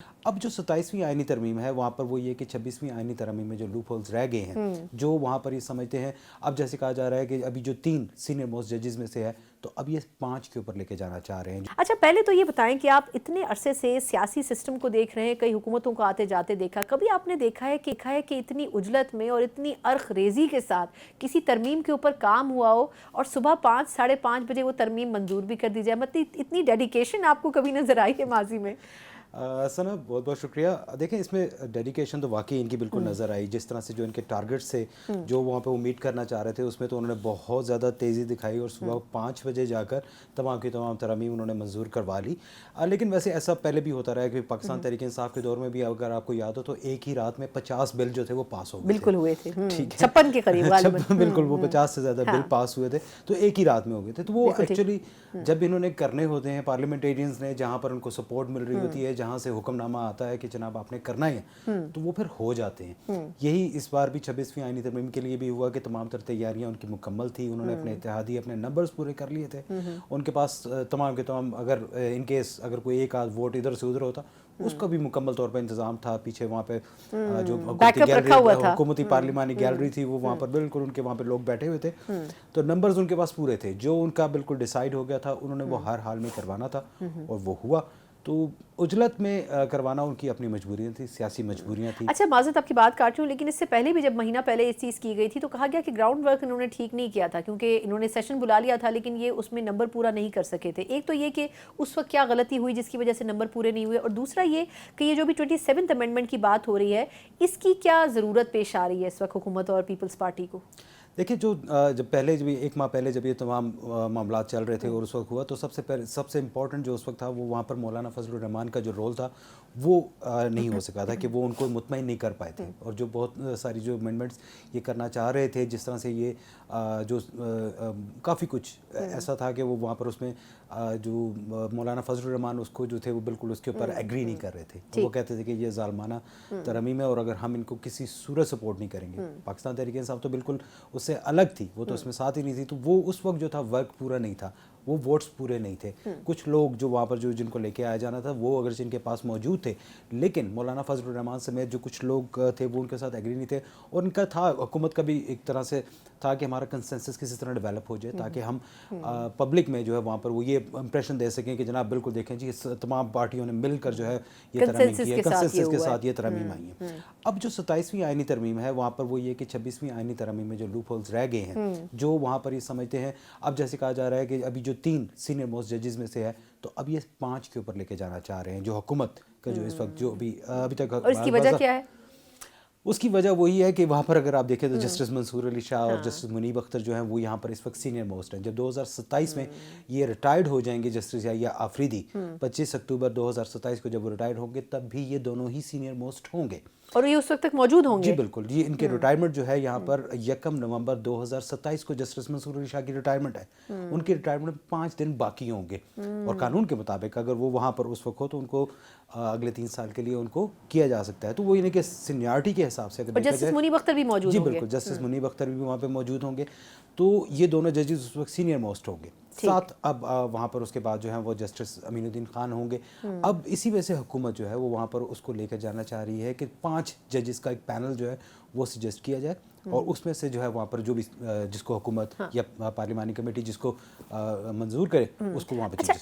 अब जो 27वीं आईनी तरमीम है वहाँ पर वो ये कि 26वीं आईनी तरमीम में जो लूप होल्स रह गए हैं, जो वहाँ पर ये समझते हैं, अब जैसे कहा जा रहा है कि अभी जो 3 सीनियर मोस्ट जजेस में से है, तो अब ये 5 के ऊपर लेके जाना चाह रहे हैं। अच्छा, पहले तो ये बताएं कि आप इतने अरसे से सियासी सिस्टम को देख रहे हैं, कई हुकूमतों को आते जाते देखा, कभी आपने देखा है कि इतनी उजलत में और इतनी अर्ख रेजी के साथ किसी तरमीम के ऊपर काम हुआ हो और सुबह 5 साढ़े 5 बजे वो तरमीम मंजूर भी कर दी जाए? मतलब इतनी डेडिकेशन आपको कभी नजर आई है माजी में? सना बहुत बहुत शुक्रिया। देखें, इसमें डेडिकेशन तो वाकई इनकी बिल्कुल नज़र आई। जिस तरह से जो इनके टारगेट्स थे, जो वहाँ पे वो मीट करना चाह रहे थे, उसमें तो उन्होंने बहुत ज़्यादा तेज़ी दिखाई और सुबह 5 बजे जाकर तमाम की तमाम तरमीम उन्होंने मंजूर करवा ली। लेकिन वैसे ऐसा पहले भी होता रहा है कि पाकिस्तान तहरीक इंसाफ के दौर में भी अगर आपको याद हो तो एक ही रात में 50 बिल जो थे वो पास हो गए, बिल्कुल हुए थे। ठीक है, 56 के करीब बिल्कुल वो 50 से ज़्यादा बिल पास हुए थे, तो एक ही रात में हो गए थे। तो वो एक्चुअली जब इन्होंने करने होते हैं पार्लियामेंटेरियंस ने, जहाँ पर उनको सपोर्ट मिल रही होती है, जहाँ से हुक्मनामा आता है कि जनाब आपने करना है, तो वो फिर हो जाते हैं। यही इस बार भी 26वीं आईनी तरमीम के लिए भी हुआ कि तमाम तर तैयारियां उनकी मुकम्मल थी। उन्होंने अपने इत्तेहादी अपने नंबर्स पूरे कर लिए थे। उनके पास तमाम के तमाम, अगर इन केस अगर कोई एक आध वोट इधर से उधर होता, उसका भी मुकम्मल तौर पर इंतजाम था। पीछे वहाँ पे जो हुकूमती पार्लिमानी गैलरी थी, वो वहाँ पर बिल्कुल उनके वहाँ पे लोग बैठे हुए थे, तो नंबर्स उनके पास पूरे थे। जो उनका बिल्कुल डिसाइड हो गया था, उन्होंने वो हर हाल में करवाना था और वो हुआ। तो उजलत में करवाना उनकी अपनी मजबूरियाँ थी, सियासी मजबूरियाँ थी। अच्छा, माज़रत आपकी बात काट रही हूँ, लेकिन इससे पहले भी जब महीना पहले इस चीज़ की गई थी तो कहा गया कि ग्राउंड वर्क इन्होंने ठीक नहीं किया था, क्योंकि इन्होंने सेशन बुला लिया था लेकिन ये उसमें नंबर पूरा नहीं कर सके थे। एक तो ये कि उस वक्त क्या गलती हुई जिसकी वजह से नंबर पूरे नहीं हुए, और दूसरा ये कि ये जो भी 27th अमेंडमेंट की बात हो रही है, इसकी क्या ज़रूरत पेश आ रही है इस वक्त हुकूमत और पीपल्स पार्टी को? देखिए, जो जब पहले जब एक माह पहले जब ये तमाम मामला चल रहे थे और उस वक्त हुआ, तो सबसे इम्पोर्टेंट जो उस वक्त था वो वहाँ पर मौलाना फजलुर रहमान का जो रोल था वो नहीं हो सका था कि वो उनको मुतमईन नहीं कर पाए थे। और जो बहुत सारी जो अमेंडमेंट्स ये करना चाह रहे थे, जिस तरह से ये जो काफ़ी कुछ ऐसा था कि वो वहाँ पर उसमें जो मौलाना फजलुर रहमान उसको जो थे वो बिल्कुल उसके ऊपर एग्री नहीं कर रहे थे। वो कहते थे कि ये ज़ालमाना तरमीम है और अगर हम इनको किसी सूरत सपोर्ट नहीं करेंगे। पाकिस्तान तहरीक इंसाफ तो बिल्कुल उससे अलग थी, वो तो उसमें साथ ही नहीं थी। तो वो उस वक्त जो था वर्क पूरा नहीं था, वो वोट्स पूरे नहीं थे। कुछ लोग जो वहाँ पर जो जिनको लेके आया जाना था वो अगर जिनके पास मौजूद थे, लेकिन मौलाना फजलुर रहमान समेत जो कुछ लोग थे वो उनके साथ एग्री नहीं थे। और उनका था, हुकूमत का भी एक तरह से था कि हमारा कंसेंसस किसी तरह डेवलप हो जाए ताकि हम पब्लिक में जो है वहाँ पर वो ये इंप्रेशन दे सकें कि जनाब बिल्कुल देखें जी, तमाम पार्टियों ने मिलकर जो है ये तरमीम की है, कंसेंसस के साथ ये तरमीम आई है। अब जो 27वीं आईनी तरमीम है वहाँ पर वो ये कि 26वीं आईनी तरमीम में जो लूप होल्स रह गए हैं, जो वहाँ पर ये समझते हैं, अब जैसे कहा जा रहा है कि अभी जो 3 सीनियर मोस्ट जजेस में से है, तो अब ये 5 के ऊपर लेके जाना चाह रहे हैं जो हुकूमत का जो इस वक्त जो अभी तक। और इसकी वजह क्या है? उसकी वजह वही है कि वहाँ पर अगर आप देखें तो जस्टिस मंसूर अली शाह और जस्टिस मुनीब अख्तर जो हैं वो यहाँ पर इस वक्त सीनियर मोस्ट हैं। जब 2027 में ये रिटायर्ड हो जाएंगे जस्टिस या आफरीदी, 25 अक्टूबर 2027 को जब वो रिटायर्ड होंगे, तब भी ये दोनों ही सीनियर मोस्ट होंगे और ये उस वक्त तक मौजूद होंगे। जी बिल्कुल। ये इनके रिटायरमेंट जो है यहाँ पर 1 नवंबर 2027 को जस्टिस मंसूर अली शाह की रिटायरमेंट है। उनकी रिटायरमेंट में 5 दिन बाकी होंगे और कानून के मुताबिक अगर वो वहाँ पर उस वक्त हो तो उनको अगले 3 साल के लिए उनको किया जा सकता है। तो वो इन्हें के सीनियरिटी के हिसाब से अगर जस्टिस मुनीब अख्तर भी मौजूद जी होंगे। बिल्कुल, जस्टिस मुनीब अख्तर भी वहाँ पे मौजूद होंगे। तो ये दोनों जजेस उस वक्त सीनियर मोस्ट होंगे। साथ अब वहाँ पर उसके बाद जो है वो जस्टिस अमीनुद्दीन खान होंगे। अब इसी वजह से हुकूमत जो है वो वहाँ पर उसको लेकर जाना चाह रही है कि 5 जजेस का एक पैनल जो है वो सजेस्ट किया जाए और उसमें से जो है वहाँ पर जो भी जिसको हुकूमत या पार्लिमानी कमेटी जिसको मंजूर करे उसको वहाँ पर